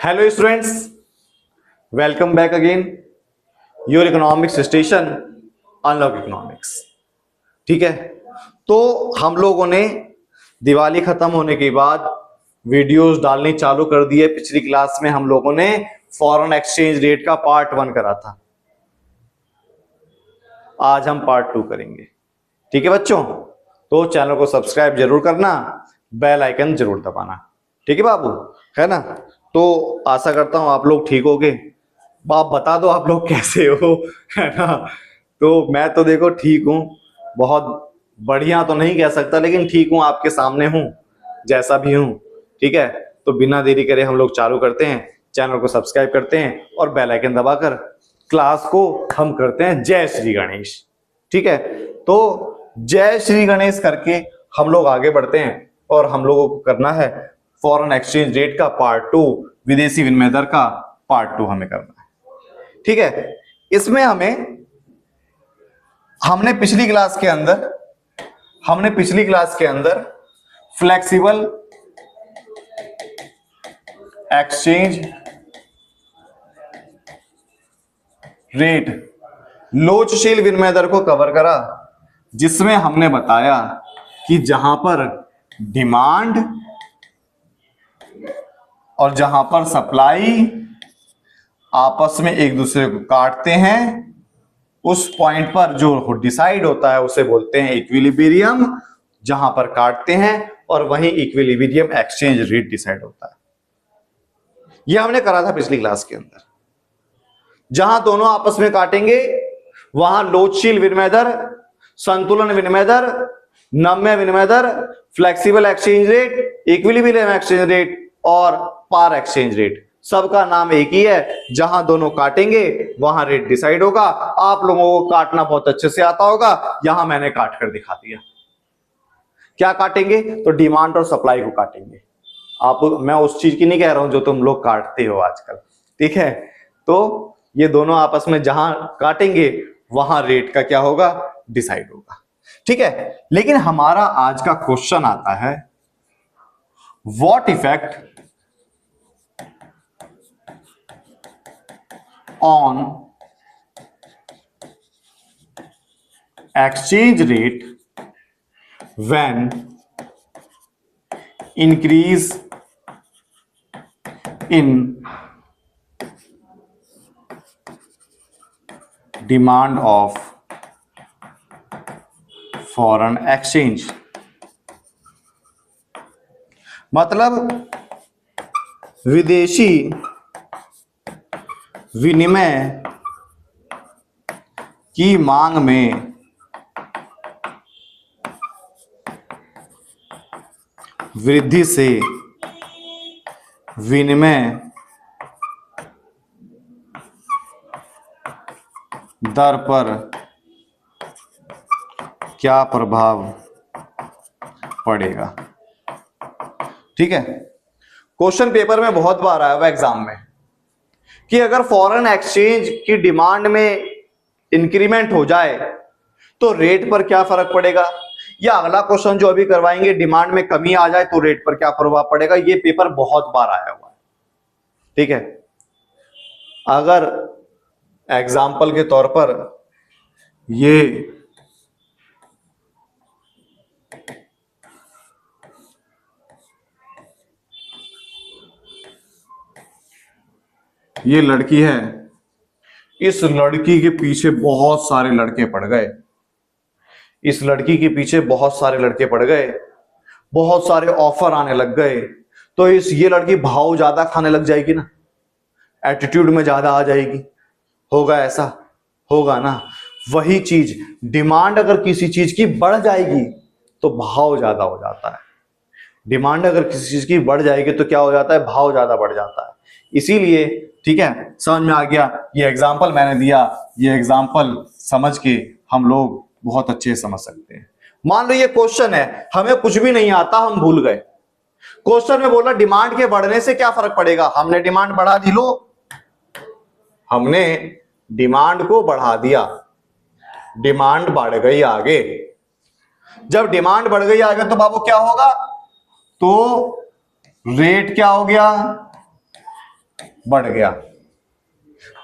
Hello students, welcome back again your economics station unlock economics. ठीक है, तो हम लोगों ने दिवाली खत्म होने के बाद वीडियोस डालनी चालू कर दी है। पिछली क्लास में हम लोगों ने फॉरेन एक्सचेंज रेट का पार्ट 1 करा था। आज हम पार्ट 2 करेंगे। ठीक है बच्चों, तो चैनल को सब्सक्राइब जरूर करना, बेल आइकन जरूर दबाना। ठीक है बाबू, है ना? तो आशा करता हूं आप लोग ठीक होगे। आप बता दो आप लोग कैसे हो, है ना? तो मैं तो देखो ठीक हूं, बहुत बढ़िया तो नहीं कह सकता, लेकिन ठीक हूं, आपके सामने हूं जैसा भी हूं। ठीक है, तो बिना देरी करे हम लोग चालू करते हैं। चैनल को सब्सक्राइब करते हैं और बेल आइकन दबाकर क्लास को हम करते हैं जय श्री गणेश। ठीक है, तो जय श्री गणेश करके हम लोग आगे बढ़ते हैं और हम लोगों को करना है फॉरेन एक्सचेंज रेट का पार्ट 2, विदेशी विनिमय दर का पार्ट 2 हमें करना है। ठीक है, इसमें हमने पिछली क्लास के अंदर फ्लेक्सिबल एक्सचेंज रेट, लोचशील विनिमय दर को कवर करा, जिसमें हमने बताया कि जहां पर डिमांड और जहां पर सप्लाई आपस में एक दूसरे को काटते हैं, उस पॉइंट पर जो डिसाइड होता है उसे बोलते हैं इक्विलिब्रियम, जहां पर काटते हैं, और वहीं इक्विलिब्रियम एक्सचेंज रेट डिसाइड होता है। यह हमने करा था पिछली क्लास के अंदर। जहां दोनों आपस में काटेंगे वहां लोचशील विनिमय दर, संतुलन विनिमय दर, नम्य विनिमय दर, flexible exchange rate, equilibrium exchange rate और पार एक्सचेंज रेट, सबका नाम एक ही है। जहां दोनों काटेंगे वहां रेट डिसाइड होगा। आप लोगों को काटना बहुत अच्छे से आता होगा, यहां मैंने काट कर दिखा दिया। क्या काटेंगे? तो डिमांड और सप्लाई को काटेंगे। मैं उस चीज की नहीं कह रहा हूं जो तुम लोग काटते हो आजकल। ठीक है, तो ये दोनों आपस में जहां काटेंगे वहां रेट का क्या होगा? डिसाइड होगा। ठीक है, लेकिन हमारा आज का क्वेश्चन आता है, what effect on exchange rate when increase in demand of foreign exchange। मतलब विदेशी विनिमय की मांग में वृद्धि से विनिमय दर पर क्या प्रभाव पड़ेगा? ठीक है, क्वेश्चन पेपर में बहुत बार आया हुआ एग्जाम में कि अगर फॉरेन एक्सचेंज की डिमांड में इंक्रीमेंट हो जाए तो रेट पर क्या फर्क पड़ेगा, या अगला क्वेश्चन जो अभी करवाएंगे, डिमांड में कमी आ जाए तो रेट पर क्या प्रभाव पड़ेगा। ये पेपर बहुत बार आया हुआ है। ठीक है, अगर एग्जाम्पल के तौर पर ये लड़की है, इस लड़की के पीछे बहुत सारे लड़के पड़ गए, इस लड़की के पीछे बहुत सारे लड़के पड़ गए, बहुत सारे ऑफर आने लग गए, तो ये लड़की भाव ज्यादा खाने लग जाएगी ना, एटीट्यूड में ज्यादा आ जाएगी। होगा ऐसा? होगा ना। वही चीज, डिमांड अगर किसी चीज की बढ़ जाएगी तो भाव ज्यादा हो जाता है। डिमांड अगर किसी चीज की बढ़ जाएगी तो क्या हो जाता है? भाव ज्यादा बढ़ जाता है। इसीलिए ठीक है, समझ में आ गया? ये एग्जाम्पल मैंने दिया, ये एग्जाम्पल समझ के हम लोग बहुत अच्छे समझ सकते हैं। मान लो ये क्वेश्चन है, हमें कुछ भी नहीं आता, हम भूल गए। क्वेश्चन में बोला डिमांड के बढ़ने से क्या फर्क पड़ेगा, हमने डिमांड बढ़ा दी, लो हमने डिमांड को बढ़ा दिया, डिमांड बढ़ गई आगे। जब डिमांड बढ़ गई आगे तो बाबू क्या होगा? तो रेट क्या हो गया? बढ़ गया।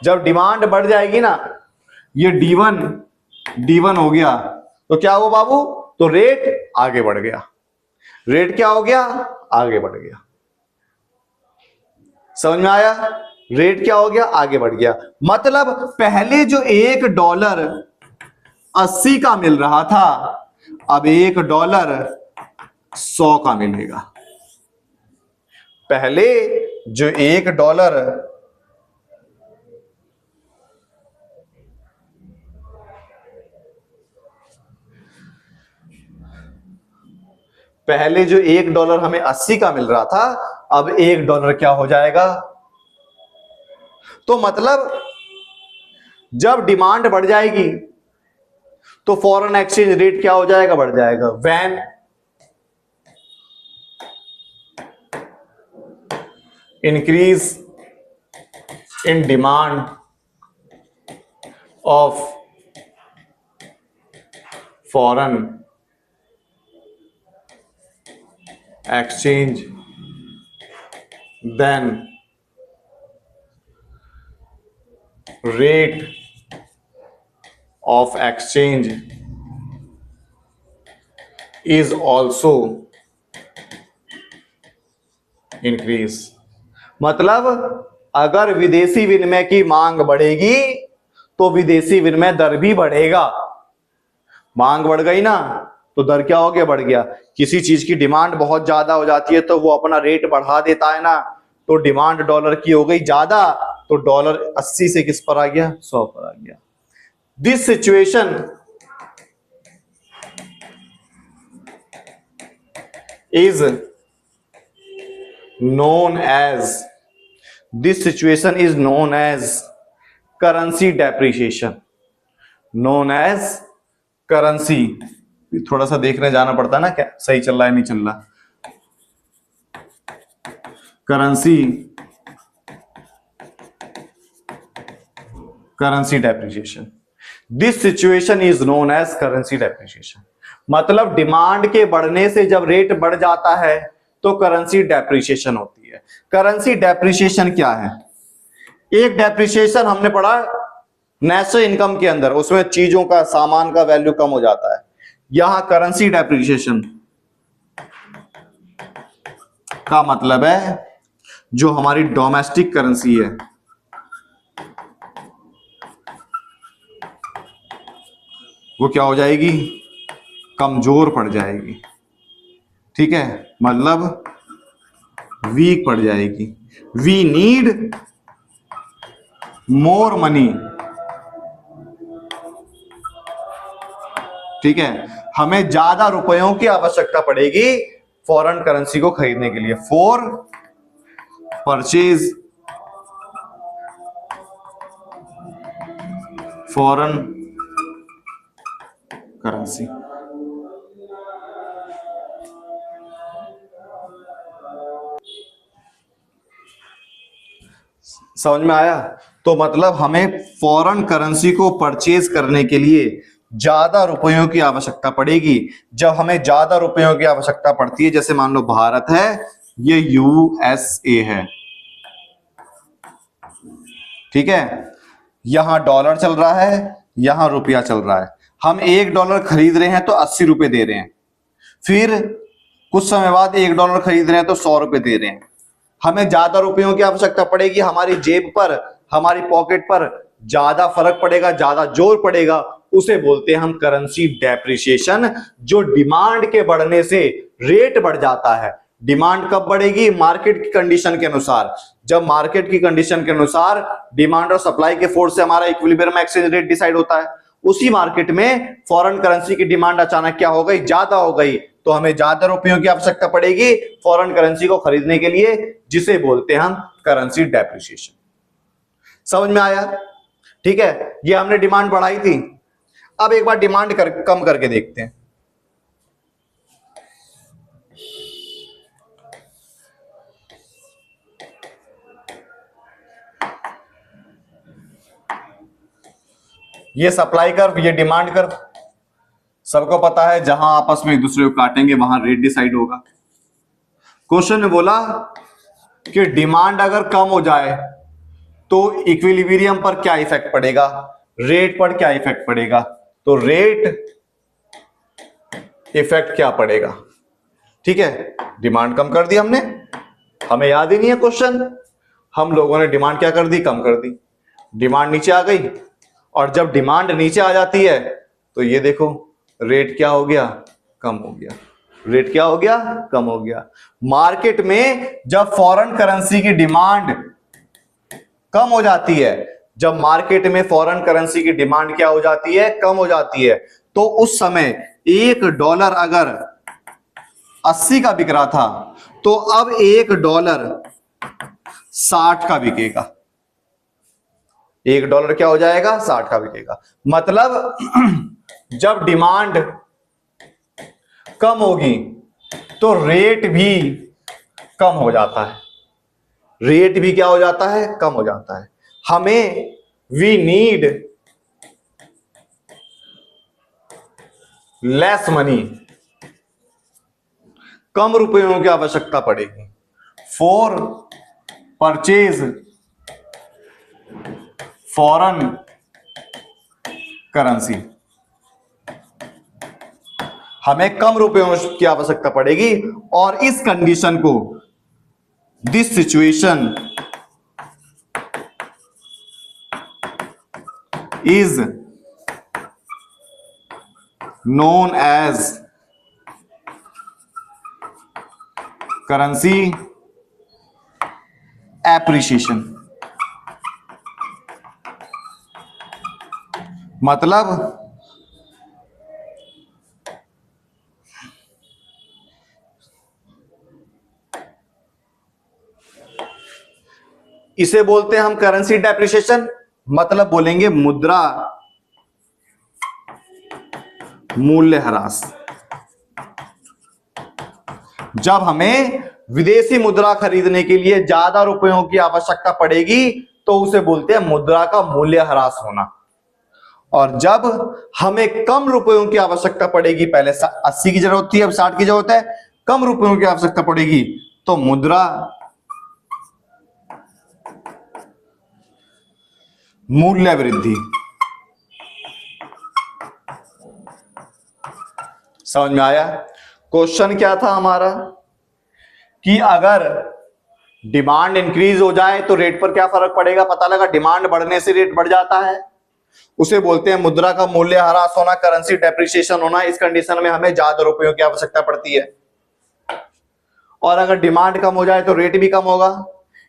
जब डिमांड बढ़ जाएगी ना, ये D1 हो गया, तो क्या हुआ बाबू, तो रेट आगे बढ़ गया। रेट क्या हो गया, आगे बढ़ गया। समझ में आया, रेट क्या हो गया, आगे बढ़ गया। मतलब पहले जो $1 80 का मिल रहा था, अब $1 100 का मिलेगा। पहले जो $1 हमें 80 का मिल रहा था, अब $1 क्या हो जाएगा। तो मतलब जब डिमांड बढ़ जाएगी तो फॉरेन एक्सचेंज रेट क्या हो जाएगा, बढ़ जाएगा। When increase in demand of foreign exchange, then rate of exchange is also increase। मतलब अगर विदेशी विनिमय की मांग बढ़ेगी तो विदेशी विनिमय दर भी बढ़ेगा। मांग बढ़ गई ना तो दर क्या हो गया, बढ़ गया। किसी चीज की डिमांड बहुत ज्यादा हो जाती है तो वो अपना रेट बढ़ा देता है ना, तो डिमांड डॉलर की हो गई ज्यादा, तो $80 से किस पर आ गया, 100 पर आ गया। This situation is known as currency depreciation. Known as currency, थोड़ा सा देखने जाना पड़ता है ना, क्या सही चल रहा है नहीं चल रहा। Currency depreciation, this situation is known as currency depreciation. मतलब डिमांड के बढ़ने से जब रेट बढ़ जाता है तो करेंसी डेप्रिसिएशन होती है। करेंसी डेप्रिसिएशन क्या है, एक डेप्रिसिएशन हमने पढ़ा नेशनल इनकम के अंदर, उसमें चीजों का, सामान का वैल्यू कम हो जाता है। यहां करेंसी डेप्रिसिएशन का मतलब है जो हमारी डोमेस्टिक करेंसी है वो क्या हो जाएगी, कमजोर पड़ जाएगी। ठीक है, मतलब वीक पड़ जाएगी। We need more money. ठीक है, हमें ज्यादा रुपयों की आवश्यकता पड़ेगी फॉरेन करेंसी को खरीदने के लिए, फॉर परचेज फॉरेन करेंसी। समझ में आया। तो मतलब हमें फॉरेन करेंसी को परचेज करने के लिए ज्यादा रुपयों की आवश्यकता पड़ेगी। जब हमें ज्यादा रुपयों की आवश्यकता पड़ती है, जैसे मान लो भारत है, ये USA है, ठीक है, यहां डॉलर चल रहा है, यहां रुपया चल रहा है। हम $1 खरीद रहे हैं तो 80 रुपए दे रहे हैं, फिर कुछ समय बाद $1 खरीद रहे हैं तो 100 रुपए दे रहे हैं। हमें ज्यादा रुपयों की आवश्यकता पड़ेगी, हमारी जेब पर, हमारी पॉकेट पर ज्यादा फर्क पड़ेगा, ज्यादा जोर पड़ेगा, उसे बोलते हैं हम करेंसी डेप्रिसिएशन। जो डिमांड के बढ़ने से रेट बढ़ जाता है। डिमांड कब बढ़ेगी, मार्केट की कंडीशन के अनुसार। जब मार्केट की कंडीशन के अनुसार डिमांड और सप्लाई के फोर्स से हमारा इक्विलिब्रियम एक्सचेंज रेट डिसाइड होता है। उसी मार्केट में फॉरेन करेंसी की डिमांड अचानक क्या हो गई, ज्यादा हो गई, तो हमें ज्यादा रुपयों की आवश्यकता पड़ेगी फॉरेन करेंसी को खरीदने के लिए, जिसे बोलते हैं हम करेंसी डेप्रिसिएशन। समझ में आया। ठीक है, ये हमने डिमांड बढ़ाई थी। अब एक बार डिमांड कम करके देखते हैं। ये सप्लाई कर्व, ये डिमांड कर्व, सबको पता है जहां आपस में एक दूसरे को काटेंगे वहां रेट डिसाइड होगा। क्वेश्चन में बोला कि डिमांड अगर कम हो जाए तो इक्विलिब्रियम पर क्या इफेक्ट पड़ेगा, रेट पर क्या इफेक्ट पड़ेगा, तो रेट इफेक्ट क्या पड़ेगा, ठीक है। डिमांड कम कर दी हमने, हमें याद ही नहीं है क्वेश्चन, हम लोगों ने डिमांड क्या कर दी, कम कर दी, डिमांड नीचे आ गई, और जब डिमांड नीचे आ जाती है तो ये देखो रेट क्या हो गया, कम हो गया, रेट क्या हो गया, कम हो गया। मार्केट में जब फॉरेन करेंसी की डिमांड कम हो जाती है, जब मार्केट में फॉरेन करेंसी की डिमांड क्या हो जाती है, कम हो जाती है, तो उस समय $1 अगर 80 का बिक रहा था तो अब $1 60 का बिकेगा, $1 क्या हो जाएगा, 60 का बिकेगा। मतलब जब डिमांड कम होगी तो रेट भी कम हो जाता है, रेट भी क्या हो जाता है, कम हो जाता है। हमें वी नीड लेस मनी, कम रुपयों की आवश्यकता पड़ेगी फॉर परचेज फॉरेन करेंसी, हमें कम रुपयों की आवश्यकता पड़ेगी, और इस कंडीशन को, this situation is known as currency appreciation. मतलब इसे बोलते हैं हम करेंसी डेप्रिसिएशन, मतलब बोलेंगे मुद्रा मूल्यह्रास। जब हमें विदेशी मुद्रा खरीदने के लिए ज्यादा रुपयों की आवश्यकता पड़ेगी तो उसे बोलते हैं मुद्रा का मूल्यह्रास होना, और जब हमें कम रुपयों की आवश्यकता पड़ेगी, पहले 80 की जरूरत थी अब 60 की जरूरत है, कम रुपयों की आवश्यकता पड़ेगी तो मुद्रा मूल्य वृद्धि। समझ में आया? क्वेश्चन क्या था हमारा कि अगर डिमांड इंक्रीज हो जाए तो रेट पर क्या फर्क पड़ेगा, पता लगा डिमांड बढ़ने से रेट बढ़ जाता है, उसे बोलते हैं मुद्रा का मूल्यह्रास होना, करेंसी डेप्रिसिएशन होना। इस कंडीशन में हमें ज्यादा रुपयों की आवश्यकता पड़ती है, और अगर डिमांड कम हो जाए तो रेट भी कम होगा,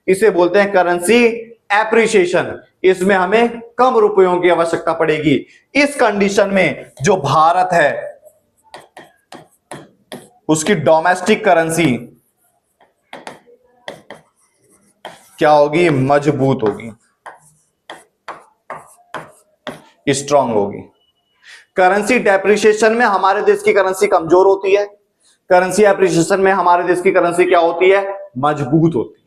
इसे बोलते हैं करेंसी एप्रिसिएशन। इसमें हमें कम रुपयों की आवश्यकता पड़ेगी। इस कंडीशन में जो भारत है उसकी डोमेस्टिक करेंसी क्या होगी, मजबूत होगी, स्ट्रांग होगी। करेंसी डेप्रिसिएशन में हमारे देश की करेंसी कमजोर होती है, करेंसी एप्रिसिएशन में हमारे देश की करेंसी क्या होती है, मजबूत होती है।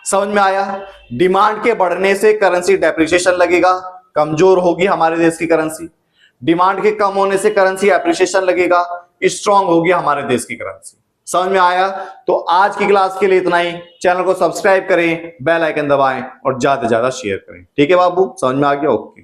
समझ में आया? डिमांड के बढ़ने से करेंसी डेप्रिसिएशन लगेगा, कमजोर होगी हमारे देश की करेंसी। डिमांड के कम होने से करेंसी एप्रिसिएशन लगेगा, स्ट्रांग होगी हमारे देश की करेंसी। समझ में आया? तो आज की क्लास के लिए इतना ही। चैनल को सब्सक्राइब करें, बेल आइकन दबाएं और ज्यादा से ज्यादा शेयर करें। ठीक है बाबू, समझ में आ गया? ओके।